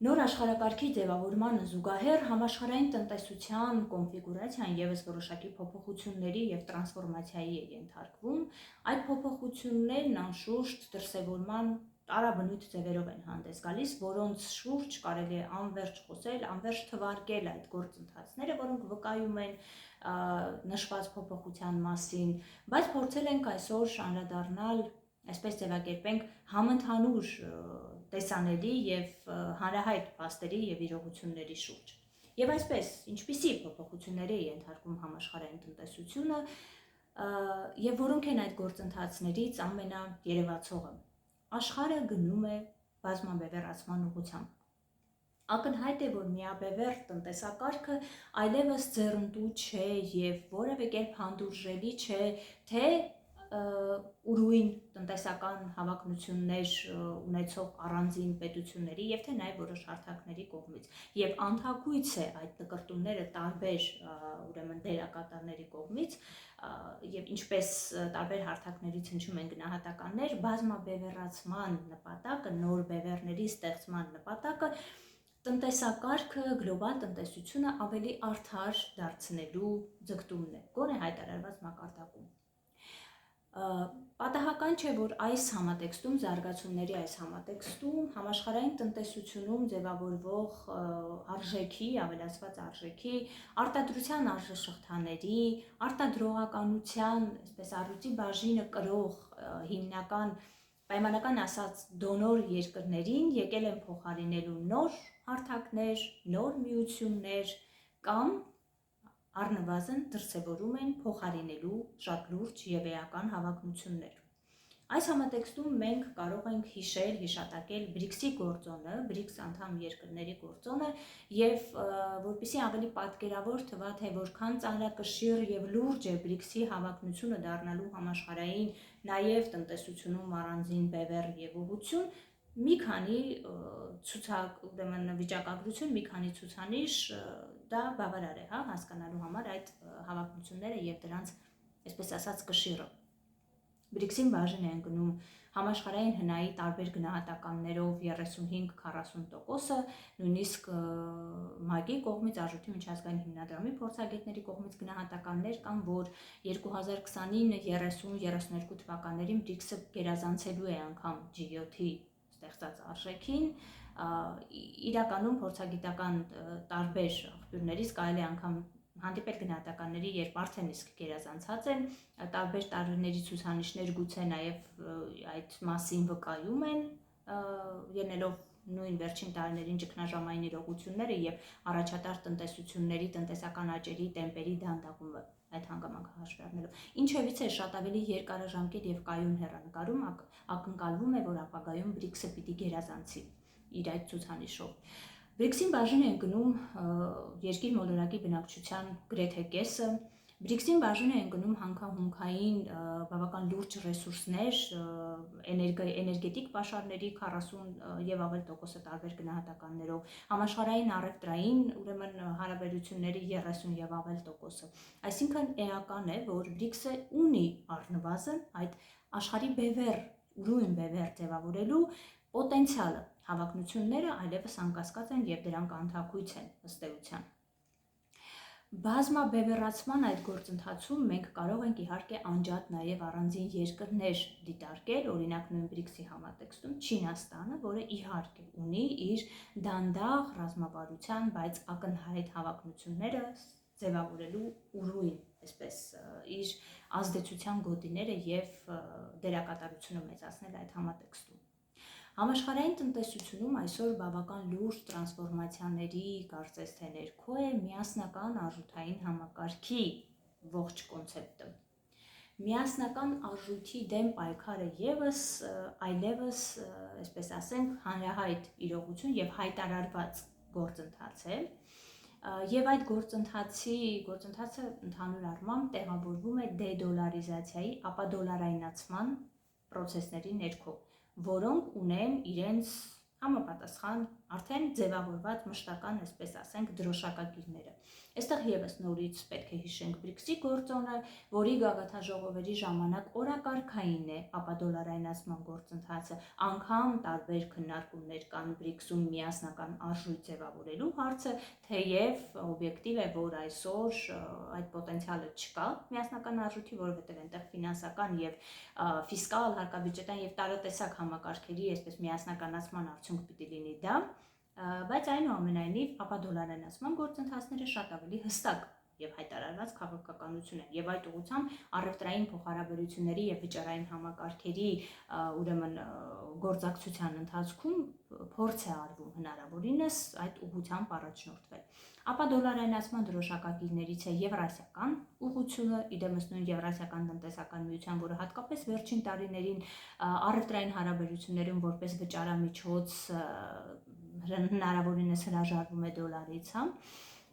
Նոր աշխարհակարգի ձևավորմանը զուգահեռ համաշխարհային տնտեսության կոնֆիգուրացիան ևս որոշակի փոփոխությունների եւ տրանսֆորմացիայի է ենթարկվում։ Այդ փոփոխություններն անշուշտ դրսևորման տարաբնույթ ձևերով են հանդես գալիս, որոնց շուրջ կարելի է անվերջ խոսել, անվերջ թվարկել այդ գործընթացները, որոնք վկայում են նշված փոփոխության մասին, բայց փորձել ենք այսօր անդրադառնալ, այսպես ձևակերպենք, համընդհանուր տեսանելի եւ հանրահայտ փաստերի եւ իրողությունների շուրջ։ Եվ այսպես, ինչպիսի փոփոխությունների է ենթարկվում համաշխարհային տնտեսությունը եւ որոնք են այդ գործընթացներից ամենաերևացողը։ Աշխարհը գնում է բազմաբևեռացման ուղղությամբ։ Ակնհայտ է, որ միաբևեռ տնտեսակարգը այլևս ձեռնտու չէ եւ որևէ կերպ հանդուրժելի չէ, թե ուրույն տնտեսական հավակնություններ ունեցող առանձին պետությունների եւ թե նաեւ որոշ հարթակների կողմից եւ անթակույց է այդ նկարտումները տարբեր ուրեմն դերակատարների կողմից եւ ինչպես տարբեր հարթակներից հնչում են գնահատականներ, բազմաբևեռացման նպատակը, նոր բևեռների ստեղծման նպատակը տնտեսակարգը, գլոբալ տնտեսությունը ավելի արդար դարձնելու ձգտումն է, գոնե հայտարարված մակարդակում։ Պատահական չէ, որ այս համատեքստում, զարգացումների այս համատեքստում, համաշխարհային տնտեսությունում ձևավորվող արժեքի, ավելացված արժեքի, արտադրության արժեշղթաների, արտադրողականության, այսպես առյուծի բաժինը կրող հիմնական պայմանական ասած դոնոր երկրներին եկել են փոխարինելու նոր հարթակներ, նոր միություններ կամ առնվազն դրսևորում են փոխարինելու շատ լուրջ եւ էական հավակնություններ։ Այս համատեքստում մենք կարող ենք հիշել, հիշատակել BRICS-ի գործոնը, BRICS անդամ երկրների գործոնը եւ որպեսզի ավելի պատկերավոր թվա, թե որքան ծանրակշիռ եւ լուրջ է BRICS-ի հավակնությունը դառնալու համաշխարհային նաեւ տնտեսությունում առանձին բևեռ եւ ուղղություն, մի քանի ուրեմն վիճակագրություն, մի քանի ցուցանիշ դա բավարար է, հասկանալու համար այդ հավակնությունները եւ դրանց, այսպես ասած, կշիռը։ BRICS-ին բաժին է ընկնում համաշխարհային հնայի տարբեր գնահատականներով 35-40%-ը, նույնիսկ ՄԱԿ-ի կողմից, Արժույթի միջազգային հիմնադրամի փորձագետների կողմից գնահատականներ կան, որ 2029-30-32 թվականներին BRICS-ը գերազանցելու է անգամ G7-ի ստեղծած արժեքին, իրականում փորձագիտական տարբեր աղբյուրներից կարելի է անգամ հանդիպել գնահատականների, երբ արդեն իսկ գերազանցած են, տարբեր տարիների ցուցանիշներ գուցե նաև այդ մասին վկայում են, ելնելով նույն վերջին տարիներին ճգնաժամային իրողությունները եւ առաջատար տնտեսությունների տնտեսական աճերի տեմպերի դանդաղումը այդ հանգամանքը հաշվի առնելով։ Ինչևից է շատ ավելի երկարաժամկետ եւ կայուն հեռանկարում ակնկալվում է, որ ապագայում BRICS-ը պիտի գերազանցի իր այդ ցուցանիշով։ BRICS-ին բաժին է ընկնում երկիր մոլորակի բնակչության գրեթե կեսը, BRICS-ին բաժին է ընկնում հանքահունքային բավական լուրջ ռեսուրսներ, էներգետիկ պաշարների 40 եւ ավել տոկոսը տարբեր գնահատականներով, համաշխարհային առևտրային ուրեմն հարաբերությունների 30 եւ ավել տոկոսը։ Այսինքն էական է, որ BRICS-ը ունի առնվազն այդ աշխարհի բևեռ, ուրույն բևեռ ձևավորելու պոտենցիալը, հավակնությունները այլևս անկասկած են եւ դրանք անթակույց են ըստ էության։ Բազմաբևեռացման այդ գործընթացում մենք կարող ենք իհարկե անջատ նաև առանձին երկրներ դիտարկել, օրինակ նույն BRICS-ի համատեքստում Չինաստանը, որը իհարկե ունի իր դանդաղ ռազմավարության, բայց ակնհայտ հավակնությունները ձևավորելու ուրույն, այսպես իր ազդեցության գոտիները եւ դերակատարությունը մեծացնել այդ համատեքստում։ Համաշխարհային տնտեսությունում այսօր բավական լուրջ տրանսֆորմացիաների կարծես թե ներքո է միասնական արժութային համակարգի ողջ կոնցեպտը։ Միասնական արժույթի դեմ պայքարը եւս այլևս, այսպես ասենք, հանրահայտ իրողություն եւ հայտարարված գործընթաց է։ Եվ այդ գործընթացը ընդհանուր առմամբ տեղավորվում է դեդոլարիզացիայի, ապադոլարայնացման process-ների ներքո, որոնք ունեն իրենց համապատասխան արդեն ձևավորված մշտական, այսպես ասենք, դրոշակագիրները։ Այստեղ եւս նորից պետք է հիշենք BRICS-ի գործոնը, որի գագաթնաժողովերի ժամանակ օրակարգային է ապադոլարայնացման գործընթացը, անգամ տարբեր քննարկումներ կան BRICS-ում միասնական արժույթ ձևավորելու հարցը, թեև օբյեկտիվ է, որ այսօր այդ պոտենցիալը չկա միասնական արժույթի, որովհետև այնտեղ ֆինանսական եւ ֆիսկալ, հարկաբյուջետային եւ տարատեսակ համակարգերի այսպես միասնականացման արդյունք պիտի լինի դա, բայց այնուամենայնիվ ապադոլարայնացման գործընթացները շատ ավելի հստակ եւ հայտարարված քաղաքականություն են եւ այդ ուղղությամբ առևտրային փոխհարաբերությունների եւ վճարային համակարգերի ուրեմն գործակցության ընթացքում փորձ է արվում հնարավորինս այդ ուղղությամբ առաջնորդվել։ Ապադոլարայնացման դրոշակագիրներից է եվրասիական ուղղությունը, իդեմս նույն Եվրասիական տնտեսական միության, որը հատկապես վերջին տարիներին առևտրային հարաբերություններում որպես վճարամիջոց հնարավորինս հրաժարվում է դոլարից,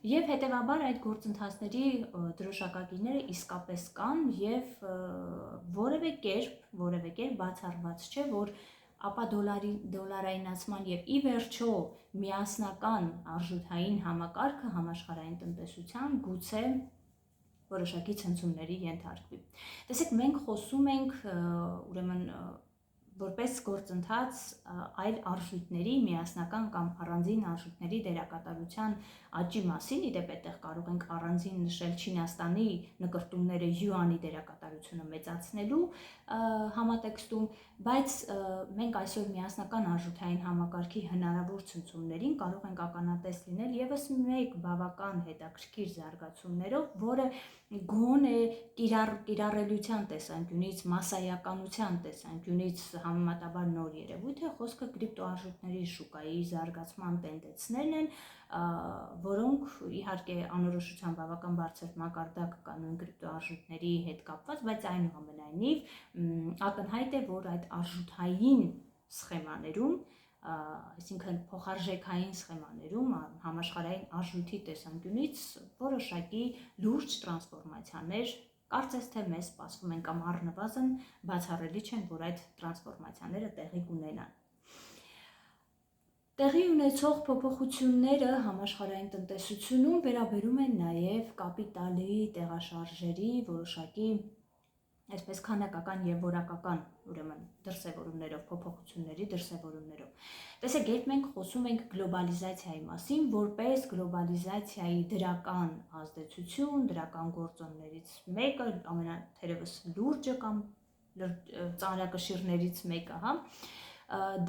Եվ հետևաբար այդ գործընթացների դրոշակագիրները իսկապես կան եւ որևէ կերպ բացառված չէ, որ ապադոլարայնացման եւ ի վերջո միասնական արժութային համակարգը համաշխարհային տնտեսության գուցե որոշակի ցնցումների ենթարկվի։ Տեսեք, մենք խոսում ենք ուրեմն որպես գործընթաց այլ արժույթների միասնական կամ առանձին արժույթների դերակատարության աճի մասին, իդեպ այդտեղ կարող ենք առանձին նշել Չինաստանի նկրտումները յուանի դերակատարությունը մեծացնելու համատեքստում, բայց մենք այսօր միասնական արժութային համակարգի հնարավոր ցնցումներին կարող ենք ականատես լինել եւս մեկ բավական հետաքրքիր զարգացումներով, որը գոնե կիրառելիության տեսանկյունից, մասսայականության տեսանկյունից համեմատաբար նոր երևույթ է, խոսքը կրիպտոարժույթների շուկայի զարգացման տենդեցներն են, որոնք իհարկե անորոշության բավական բարձր մակարդակ կա նույն կրիպտոարժույթների հետ կապված, բայց այնուամենայնիվ ակնհայտ է, որ այդ արժութային սխեմաներում, այսինքն փոխարժեքային սխեմաներում համաշխարհային արժույթի տեսանկյունից որոշակի լուրջ տրանսֆորմացիաներ կարծես թե մեզ սպասվում են կամ առնվազն բացառելի չեն, որ այդ տրանսֆորմացիաները տեղի կունենան։ Տեղի ունեցող փոփոխությունները համաշխարհային տնտեսությունում վերաբերում են նաև կապիտալի տեղաշարժերի որոշակի այսպես քանակական եւ որակական ուրեմն դրսևորումներով, փոփոխությունների դրսևորումներով։ Տեսեք, երբ մենք խոսում ենք գլոբալիզացիայի մասին, որպես գլոբալիզացիայի դրական ազդեցություն, դրական գործոններից մեկը, ամենաթերևս լուրջը կամ ծանրակշիռներից մեկը,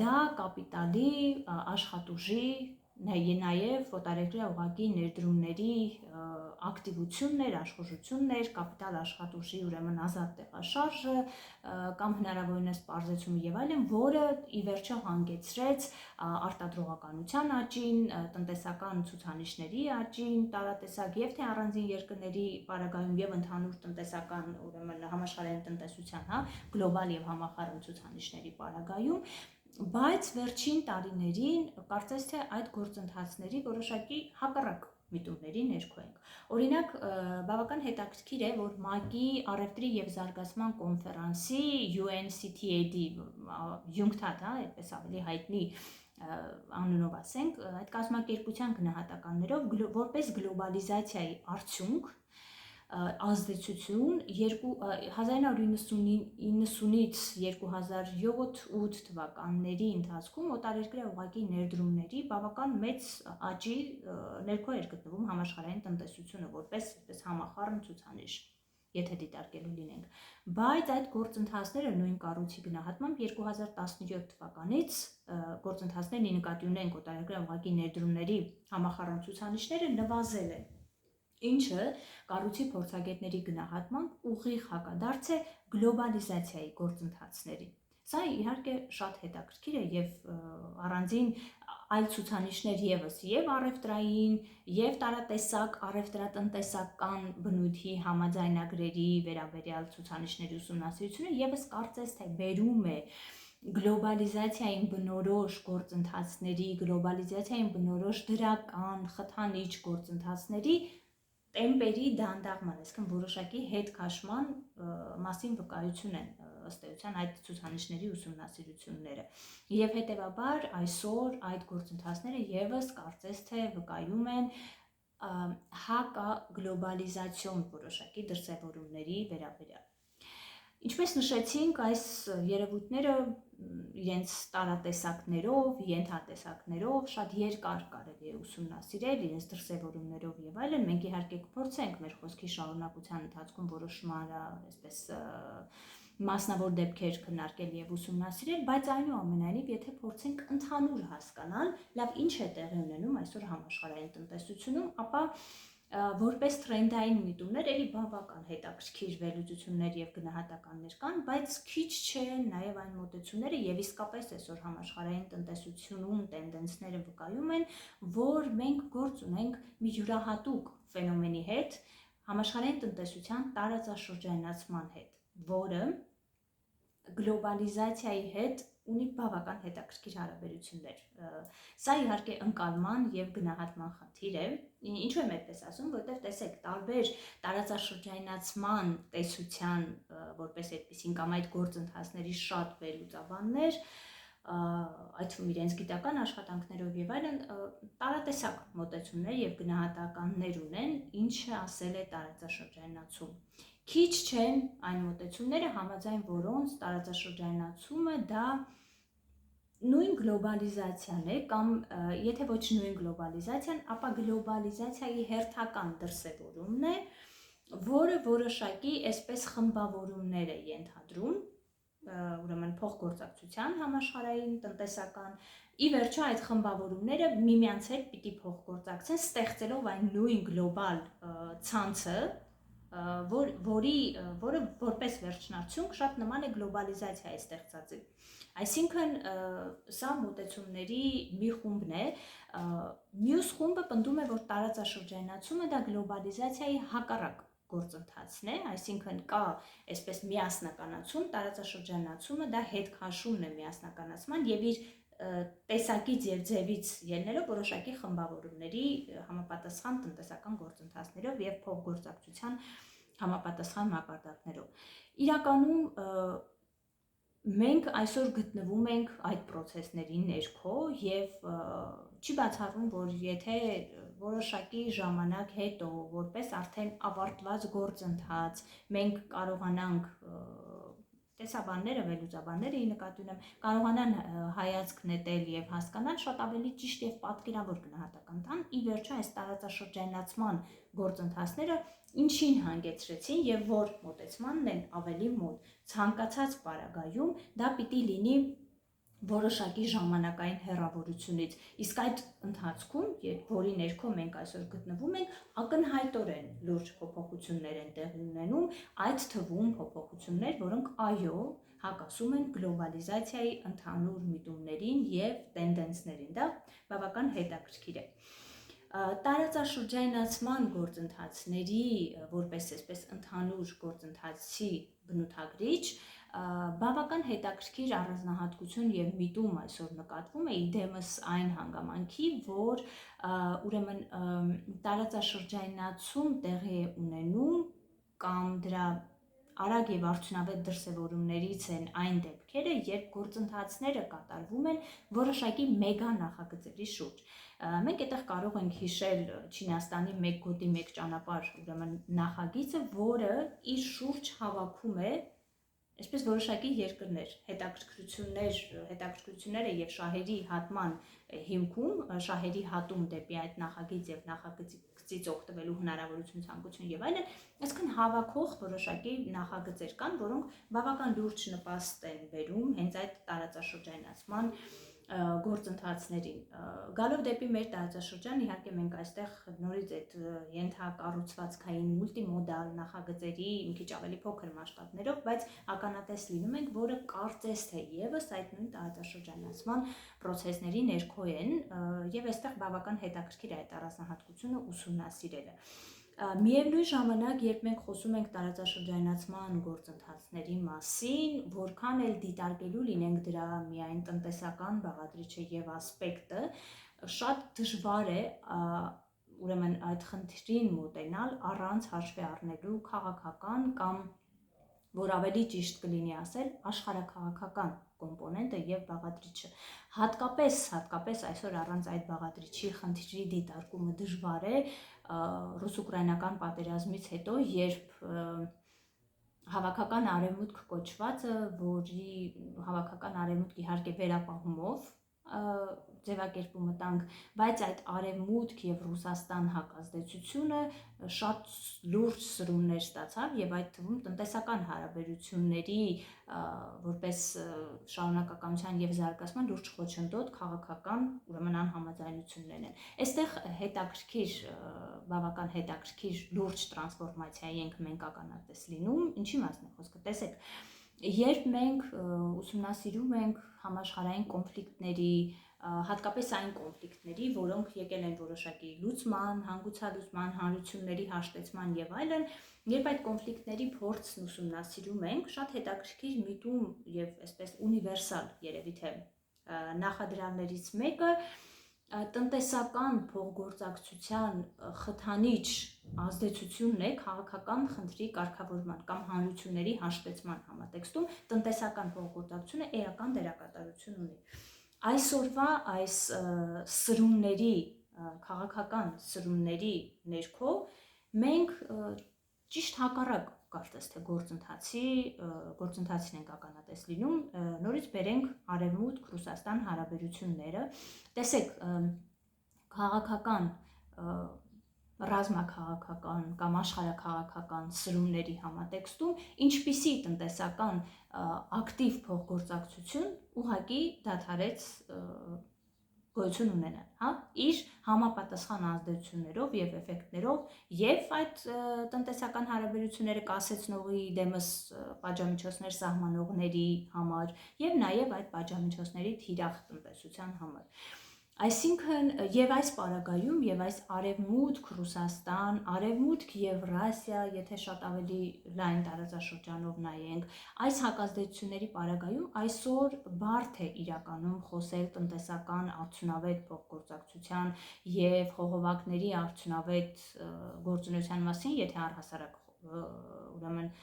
դա կապիտալի, աշխատուժի, նաև օտարերկրյա ուղղակի ներդրումների ակտիվություններ, աշխուժություններ, կապիտալ աշխատուժի ուրեմն ազատ տեղաշարժը կամ հնարավորինս պարզեցումը եւ այլն, որը ի վերջո հանգեցրեց արտադրողականության աճին, տնտեսական ցուցանիշների աճին, տարատեսակ եւ թե առանձին երկրների պարագայում եւ ընդհանուր տնտեսական ուրեմն համաշխարհային տնտեսության, գլոբալ եւ համախառն ցուցանիշների պարագայում, բայց վերջին տարիներին կարծես թե այդ գործընթացների որոշակի հակառակ միտումների ներքո ենք։ Օրինակ, բավական հետաքրքիր է, որ ՄԱԿ-ի առևտրի եւ զարգացման կոնֆերանսի UNCTAD UNCTAD, այդպես ավելի հայտնի անունով ասենք, այդ կազմակերպության գնահատականներով որպես գլոբալիզացիայի արդյունք ազդեցություն 1990-ից 2007-8 թվականների ընթացքում օտարերկրյա ուղղակի ներդրումների բավական մեծ աճի ներքո էր գտնվում համաշխարհային տնտեսությունը որպես համախառն ցուցանիշ, եթե դիտարկելու լինենք, բայց այդ գործընթացները նույն կառույցի գնահատմամբ 2017 թվականից գործընթացներն նկատի ունենք օտարերկրյա ուղղակի ներդրումների համախառն ցուցանիշները նվազել են, ինչը կառույցի փորձագետների գնահատմամբ ուղիղ հակադարձ է գլոբալիզացիայի գործընթացներին։ Սա իհարկե շատ հետաքրքիր է եւ առանձին այլ ցուցանիշներ եւս եւ առևտրային եւ տարատեսակ առևտրատնտեսական բնույթի համաձայնագրերի վերաբերյալ ցուցանիշների ուսումնասիրությունը եւս կարծես թե բերում է գլոբալիզացիային բնորոշ գործընթացների, գլոբալիզացիային բնորոշ դրական խթանիչ գործընթացների տեմպերի դանդաղման, այսինքն որոշակի հետ քաշման մասին վկայություն են ըստ էության այդ ցուցանիշների ուսումնասիրությունները։ Եվ հետևաբար այսօր այդ գործընթացները եւս կարծես թե վկայում են հակագլոբալիզացիոն որոշակի դրսևորումների վերաբերյալ։ Ինչպես նշեցինք, այս երևույթները իրենց տարատեսակներով, ենթատեսակներով շատ երկար կարելի է ուսումնասիրել, իրենց դրսևորումներով եւ այլն։ Մենք իհարկե կփորձենք մեր խոսքի շարունակության ընթացքում որոշման այսպես մասնավոր դեպքեր քննարկել եւ ուսումնասիրել, բայց այնուամենայնիվ, եթե փորձենք ընդհանուր հասկանալ, լավ ինչ է տեղի ունենում այսօր համաշխարհային տնտեսությունում, ապա որպես տրենդային միտումներ էլի բավական հետաքրքիր վերլուծություններ եւ գնահատականներ կան, բայց քիչ չեն նաեւ այն մոտեցումները եւ իսկապես այսօր համաշխարհային տնտեսությունում տենդենսները վկայում են, որ մենք գործ ունենք մի յուրահատուկ ֆենոմենի հետ, համաշխարհային տնտեսության տարածաշրջանացման հետ, որը գլոբալիզացիայի հետ ունի բավական հետաքրքիր հարաբերություններ։ Սա իհարկե ընկալման եւ գնահատման խնդիր է։ Ինչու եմ այդպես ասում, որովհետեւ տեսեք, տարբեր տարածաշրջանացման տեսության որպես այդպեսին կամ այդ գործընթացների շատ վերլուծաբաններ, այդ թվում իրենց գիտական աշխատանքներով եւ այլն, տարատեսակ մոտեցումներ եւ գնահատականներ ունեն, ինչը ասել է տարածաշրջանացում։ Քիչ չեն այն մոտեցումները, համաձայն որոնց տարածաշրջանացումը դա նույն գլոբալիզացիան է կամ եթե ոչ նույն գլոբալիզացիան, ապա գլոբալիզացիայի հերթական դրսևորումն է, որը որոշակի այսպես խմբավորումներ է ենթադրում, ուրեմն փոխգործակցության համաշխարհային տնտեսական, ի վերջո այդ խմբավորումները միմյանց հետ պիտի փոխգործակցեն, ստեղծելով այն նույն գլոբալ ցանցը, որը որպես վերջնարդյունք շատ նման է գլոբալիզացիայի ստեղծածի։ Այսինքն սա մոտեցումների մի խումբն է, մյուս խումբը պնդում է, որ տարածաշրջանացումը դա գլոբալիզացիայի հակառակ գործընթացն է, այսինքն կա այսպես միասնականացում, տարածաշրջանացումը դա հետքաշումն է միասնականացման եւ իր տեսակից եւ ձևից ելնելով որոշակի խմբավորումների համապատասխան տնտեսական գործընթացներով եւ փոխգործակցության համապատասխան մակարդակներով։ Իրականում մենք այսօր գտնվում ենք այդ process-ների ներքո եւ չի բացառվում, որ եթե որոշակի ժամանակ հետո որպես արդեն ավարտված գործընթաց մենք կարողանանք տեսաբանները, վերլուծաբանները ի նկատի ունեմ, կարողանան հայացք նետել եւ հասկանալ, շատ ավելի ճիշտ եւ պատկերավոր գնահատական տան, ի վերջո այս տարածաշրջանացման գործընթացները ինչին հանգեցրեցին եւ որ մոտեցմանն են ավելի մոտ ցանկացած պարագայում դա պիտի լինի որոշակի ժամանակային հեռավորությունից, իսկ այդ ընթացքում, որի ներքո մենք այսօր գտնվում ենք, ակնհայտորեն լուրջ փոփոխություններ են տեղի ունենում, այդ թվում փոփոխություններ, որոնք այո, հակասում են գլոբալիզացիայի ընդհանուր միտումներին եւ տենդենսներին, դա բավական հետաքրքիր է։ Տարածաշրջանացման գործընթացների որպես այսպես ընդհանուր գործընթացի բնութագրիչ բավական հետաքրքիր առանձնահատկություն եւ միտում այսօր նկատվում է իդեմս այն հանգամանքի, որ ուրեմն տարածաշրջանացում տեղի է ունենում կամ դրա արագ եւ արդյունավետ դրսևորումներից են այն դեպքերը, երբ գործընթացները կատարվում են որոշակի մեգա նախագծերի շուրջ։ Մենք այդտեղ կարող ենք հիշել Չինաստանի մեկ գոտի մեկ ճանապարհ ուրեմն նախագիծը, որը իր շուրջ հավաքում է այսպես որոշակի երկրներ, հետաքրքրությունները եւ շահերի հատման հիմքում, շահերի հատում դեպի այդ նախագիծ եւ նախագծից օգտվելու հնարավորություն, ցանկություն եւ այլն, այսինքն հավաքող որոշակի նախագծեր կան, որոնք բավական լուրջ նպաստ են բերում հենց այդ տարածաշրջանացման գործընթացներին։ Գալով դեպի մեր տարածաշրջան, իհարկե մենք այստեղ նորից այդ ենթակառուցվածքային մուլտիմոդալ նախագծերի մի քիչ ավելի փոքր մասշտաբներով, բայց ականատես լինում ենք, որը կարծես թե եւս այդ նույն տարածաշրջանացման process-ների ներքո են եւ այստեղ բավական հետաքրքիր է այդ առանձնահատկությունը ուսումնասիրելը։ Միևնույն ժամանակ, երբ մենք խոսում ենք տարածաշրջանացման գործընթացների մասին, որքան էլ դիտարկելու լինենք դրա միայն տնտեսական բաղադրիչը եւ ասպեկտը, շատ դժվար է ուրեմն այդ խնդրին մոտենալ առանց հաշվի առնելու քաղաքական կամ որ ավելի ճիշտ կլինի ասել աշխարհաքաղաքական կոմպոնենտը եւ բաղադրիչը։ Հատկապես այսօր առանց այդ բաղադրիչի խնդրի դիտարկումը դժվար է ռուս-ուկրաինական պատերազմից հետո, երբ հավաքական արևմուտք կոչվածը, որի հավաքական արևմուտք իհարկե վերապահումով ձևակերպումը տանք, բայց այդ արևմուտք եւ Ռուսաստան հակազդեցությունը շատ լուրջ սրումներ ստացավ եւ այդ թվում տնտեսական հարաբերությունների որպես շարունակականության եւ զարգացման լուրջ խոչընդոտ քաղաքական ուրեմն անհամաձայնություններն են։ Այստեղ բավական հետաքրքիր լուրջ տրանսֆորմացիայի ենք մենք ականատես լինում, ինչի մասն է խոսքը, տեսեք, երբ մենք ուսումնասիրում ենք համաշխարհային կոնֆլիկտների, հատկապես այն կոնֆլիկտների, որոնք եկել են որոշակի լուծման, հանգուցալուծման, հանրությունների հաշտեցման եւ այլն, երբ այդ կոնֆլիկտների փորձն ուսումնասիրում ենք, շատ հետաքրքիր միտում եւ այսպես ունիվերսալ երևի թե նախադրյալներից մեկը տնտեսական փոխգործակցության խթանիչ ազդեցությունն է քաղաքական խնդրի կարգավորման կամ հանրությունների հաշտեցման համատեքստում տնտեսական փոխգործակցությունը էական դերակատարություն ունի։ Այսօրվա այս սրումների, քաղաքական սրումների ներքո մենք ճիշտ հակառակ կարծես թե գործընթացին ենք ականատես լինում, նորից բերենք արևմուտք Ռուսաստան հարաբերությունները, տեսեք, քաղաքական ռազմաքաղաքական կամ աշխարհաքաղաքական սրումների համատեքստում ինչպիսի տնտեսական ակտիվ փոխգործակցություն ուղղակի դադարեց գոյություն ունենալ, հա, իր համապատասխան ազդեցություններով եւ էֆեկտներով եւ այդ տնտեսական հարաբերությունները կասեցնողի դեմս պատժամիջոցներ սահմանողների համար եւ նաեւ այդ պատժամիջոցների թիրախ տնտեսության համար։ Այսինքն եւ այս պարագայում եւ այս արևմուտք Ռուսաստան, արևմուտք Եվրասիա, եթե շատ ավելի լայն տարածաշրջանով նայենք, այս հակազդեցությունների պարագայում այսօր բարդ է իրականում խոսել տնտեսական արդյունավետ փոխգործակցության եւ խողովակների արդյունավետ գործունեության մասին, եթե առհասարակ ուրեմն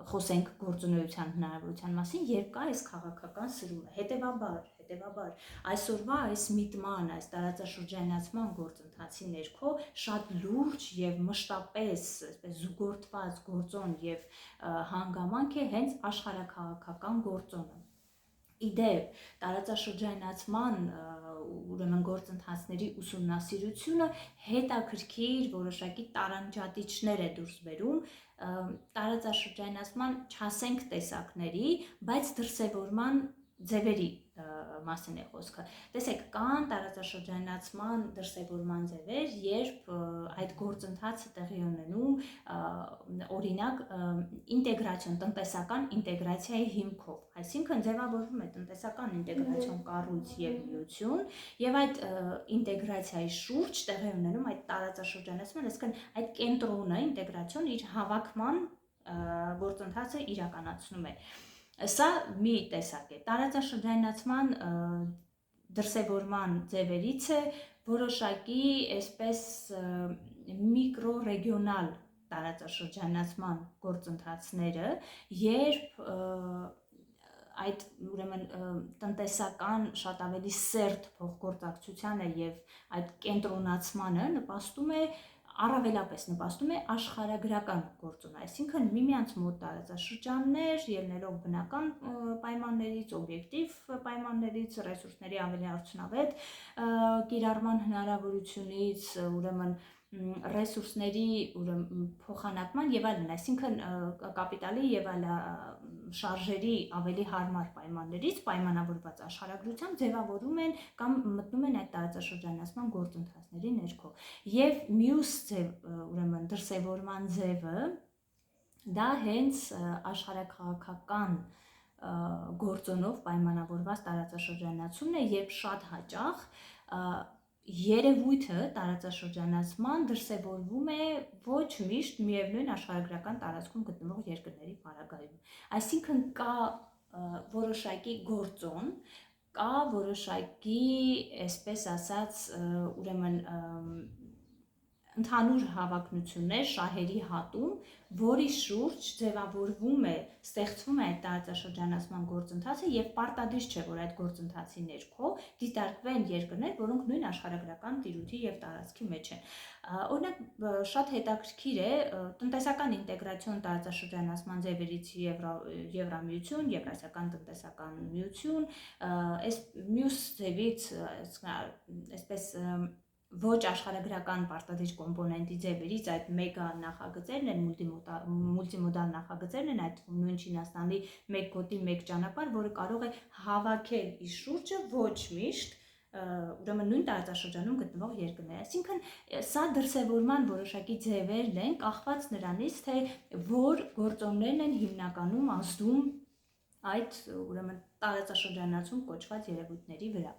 խոսենք գործունեության հնարավորության մասին, երբ կա այս քաղաքական սրումը։ Հետևաբար այսօրվա այս միտման, այս տարածաշրջանացման գործընթացի ներքո շատ լուրջ եւ մշտապես այսպես զուգորդված գործոն եւ հանգամանք է հենց աշխարհաքաղաքական գործոնը։ Իդեպ տարածաշրջանացման ուրեմն գործընթացների ուսումնասիրությունը հետաքրքիր որոշակի տարանջատիչներ է դուրս բերում տարածաշրջանացման չասենք տեսակների, բայց դրսևորման ձևերի մասին է խոսքը։ Տեսեք, կան տարածաշրջանացման դրսևորման ձևեր, երբ այդ գործընթացը տեղի ունենում օրինակ ինտեգրացիոն, տնտեսական ինտեգրացիայի հիմքով, այսինքն ձևավորվում է տնտեսական ինտեգրացիոն կառույց եւ միություն եւ այդ ինտեգրացիայի շուրջ տեղի ունենում այդ տարածաշրջանացման, այսինքն այդ կենտրոնը ինտեգրացիոն իր հավաքման գործընթացը իրականացնում է։ Սա մի տեսակ է։ Տարածաշրջանացման դրսևորման ձևերից է որոշակի այսպես միկրոռեգիոնալ տարածաշրջանացման գործընթացները, երբ այդ ուրեմն տնտեսական շատ ավելի սերտ փոխգործակցությանը եւ այդ կենտրոնացմանը առավելապես նպաստում է աշխարհագրական գործոնը, այսինքն միմյանց մոտ տարածաշրջաններ, ելնելով բնական պայմաններից, օբյեկտիվ պայմաններից, ռեսուրսների ավելի արդյունավետ կիրառման հնարավորությունից, ուրեմն ռեսուրսների փոխանակման եւ այլն, այսինքն կապիտալի եւ այլ շարժերի ավելի հարմար պայմաններից պայմանավորված աշխարհագրությամբ ձևավորում են կամ մտնում են այդ տարածաշրջանացման գործընթացների ներքո։ Եվ մյուս ուրեմն դրսևորման ձևը դա հենց աշխարհաքաղաքական գործոնով պայմանավորված տարածաշրջանացումն է, երբ շատ հաճախ երևույթը տարածաշրջանացման դրսևորվում է ոչ միշտ միևնույն աշխարհագրական տարածքում գտնվող երկրների պարագայում։ Այսինքն կա որոշակի գործոն, կա որոշակի, այսպես ասած, ուրեմն ընդհանուր հավակնություններ, շահերի հատում, որի շուրջ ձևավորվում է, ստեղծվում է այդ տարածաշրջանացման գործընթացը եւ պարտադիր չէ, որ այդ գործընթացի ներքո դիտարկվեն երկրներ, որոնք նույն աշխարհագրական տիրույթի եւ տարածքի մեջ են։ Օրինակ, շատ հետաքրքիր է տնտեսական ինտեգրացիոն տարածաշրջանացման ձևերից Եվրամիություն, Եվրասիական տնտեսական միություն, այս մյուս ձևից, այսպես ոչ աշխարհագրական պարտադիր կոմպոնենտի ձևերից այդ մեգա նախագծերն են, մուլտիմոդալ նախագծերն են, այդ նույն Չինաստանի մեկ գոտի մեկ ճանապարհ, որը կարող է հավաքել իր շուրջը ոչ միշտ ուրեմն նույն տարածաշրջանում գտնվող երկրներ։ Այսինքն սա դրսևորման որոշակի ձևերն են, կախված նրանից, թե որ գործոններն են հիմնականում ազդում այդ ուրեմն տարածաշրջանացում կոչված երևույթների վրա։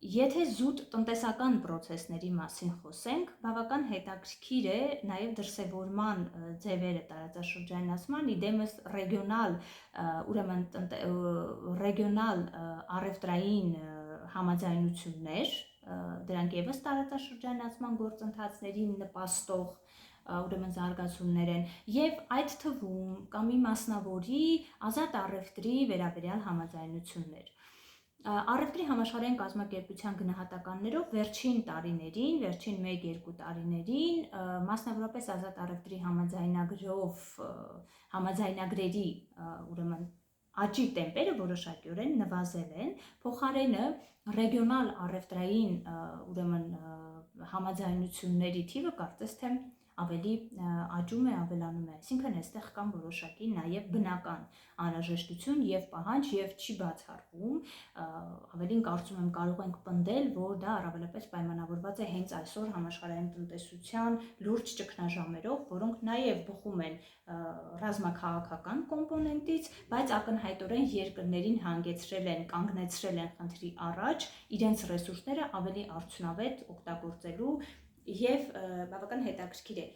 Եթե զուտ տնտեսական process-ների մասին խոսենք, բավական հետաքրքիր է նաև դրսևորման ձևերը տարածաշրջանացման, իդեմս ռեգիոնալ առևտրային համաձայնություններ, դրանք եւս տարածաշրջանացման գործընթացներին նպաստող ուրեմն զարգացումներ են եւ այդ թվում կամ մի մասնավորի ազատ առևտրի վերաբերյալ համաձայնություններ։ Առևտրի համաշխարհային կազմակերպության գնահատականներով վերջին տարիներին, վերջին 1-2 տարիներին, մասնավորապես ազատ առևտրի համաձայնագրերի ուրեմն աճի տեմպերը որոշակիորեն նվազել են, փոխարենը ռեգիոնալ առևտրային ուրեմն համաձայնությունների թիվը կարծես թե ավելի աճում է, ավելանում է, այսինքն այստեղ կան որոշակի նաև բնական անհրաժեշտություն եւ պահանջ եւ չի բացառվում, ավելին կարծում եմ կարող ենք պնդել, որ դա առավելապես պայմանավորված է հենց այսօր համաշխարհային տնտեսության լուրջ ճգնաժամերով, որոնք նաև բխում են ռազմաքաղաքական կոմպոնենտից, բայց ակնհայտորեն երկրներին հանգեցրել են, կանգնեցրել են խնդրի առաջ իրենց ռեսուրսները ավելի արդյունավետ օգտագործելու եւ բավական հետաքրքիր է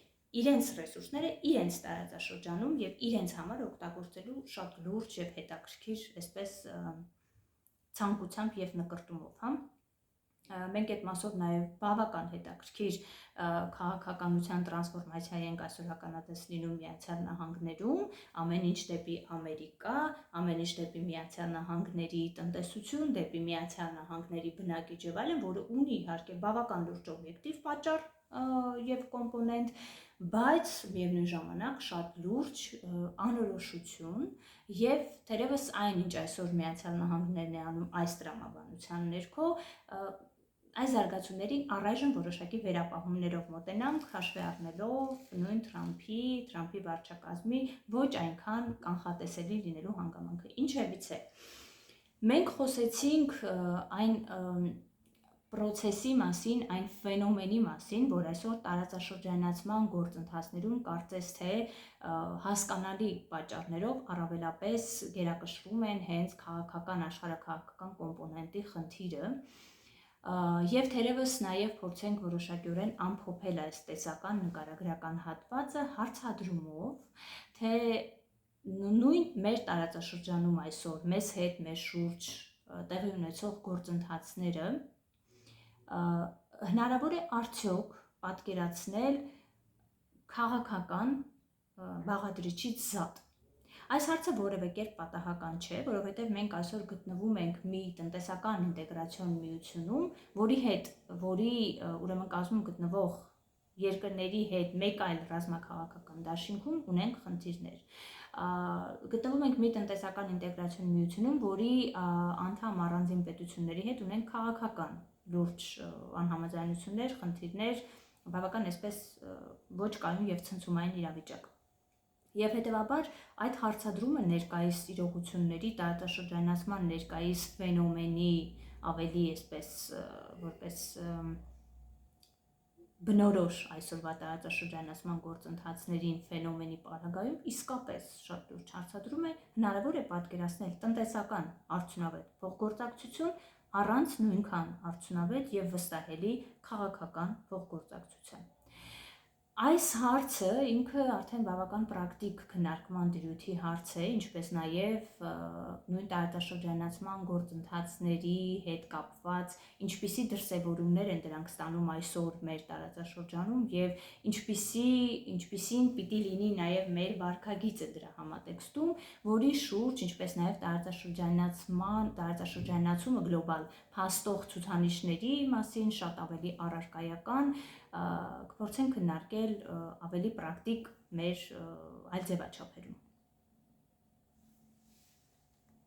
իրենց ռեսուրսները իրենց տարածաշրջանում եւ իրենց համար օգտագործելու շատ լուրջ եւ հետաքրքիր այսպես ցանկությամբ եւ նկրտումով, հա։ Մենք այդ մասով նաև բավական հետաքրքիր քաղաքականության տրանսֆորմացիա ենք այսօր հականատես լինում Միացյալ Նահանգներում, ամեն ինչ դեպի Ամերիկա, ամեն ինչ դեպի Միացյալ Նահանգների տնտեսություն, դեպի Միացյալ Նահանգների բնակիչ եւ այլն, որը ունի իհարկե բավական լուրջ օբյեկտիվ պատճառ եւ կոմպոնենտ, բայց միևնույն ժամանակ շատ լուրջ անորոշություն եւ թերևս այնինչ այսօր Միացյալ Նահանգներն է անում այս տրամաբանության ներքո, այս զարգացումներին առայժմ որոշակի վերապահումներով մոտենանք, հաշվի առնելով նույն Թրամփի վարչակազմի ոչ այնքան կանխատեսելի լինելու հանգամանքը։ Ինչևիցե, մենք խոսեցինք այն պրոցեսի մասին, այն ֆենոմենի մասին, որ այսօր տարածաշրջանացման գործընթացներում կարծես թե հասկանալի պատճառներով առավելապես գերակշռում են հենց քաղաքական, աշխարհաքաղաքական կոմպոնենտի խնդիրը եւ թերևս նաեւ փորձենք որոշակիորեն ամփոփել այս տեսական նկարագրական հատվածը հարցադրումով, թե նույն մեր տարածաշրջանում այսօր մեզ հետ, մեր շուրջ տեղի ունեցող գործընթացները հնարավոր է արդյոք պատկերացնել քաղաքական բաղադրիչից զատ։ Այս հարցը որևէ կերպ պատահական չէ, որովհետև մենք այսօր գտնվում ենք մի տնտեսական ինտեգրացիոն միությունում, որի ուրեմն կազմում գտնվող երկրների հետ մեկ այլ ռազմաքաղաքական դաշինքում ունենք խնդիրներ։ Գտնվում ենք մի տնտեսական ինտեգրացիոն միությունում, որի անդամ առանձին պետությունների հետ ունենք քաղաքական լուրջ անհամաձայնություններ, խնդիրներ, բավական այսպես ոչ կայուն եւ ցնցումային իրավիճակ։ Եվ հետևաբար այդ հարցադրումը ներկայիս իրողությունների տարածաշրջանացման ներկայիս ֆենոմենի ավելի այսպես որպես բնորոշ այսօրվա տարածաշրջանացման գործընթացներին ֆենոմենի պարագայում իսկապես շատ լուրջ հարցադրում է, հնարավոր է պատկերացնել տնտեսական արդյունավետ փոխգործակցություն առանց նույնքան արդյունավետ եւ վստահելի քաղաքական փոխգործակցության։ Այս հարցը ինքը արդեն բավական պրակտիկ քննարկման դրույթի հարց է, ինչպես նաև նույն տարածաշրջանացման գործընթացների հետ կապված ինչպիսի դրսևորումներ են դրանք ստանում այսօր մեր տարածաշրջանում եւ ինչպիսին պիտի լինի նաև մեր վարքագիծը դրա համատեքստում, որի շուրջ, ինչպես նաև տարածաշրջանացումը գլոբալ փաստող ցուցանիշների մասին շատ ավելի առարկայական կփորձենք քննարկել ավելի պրակտիկ մեր այլ ձևաչափերում։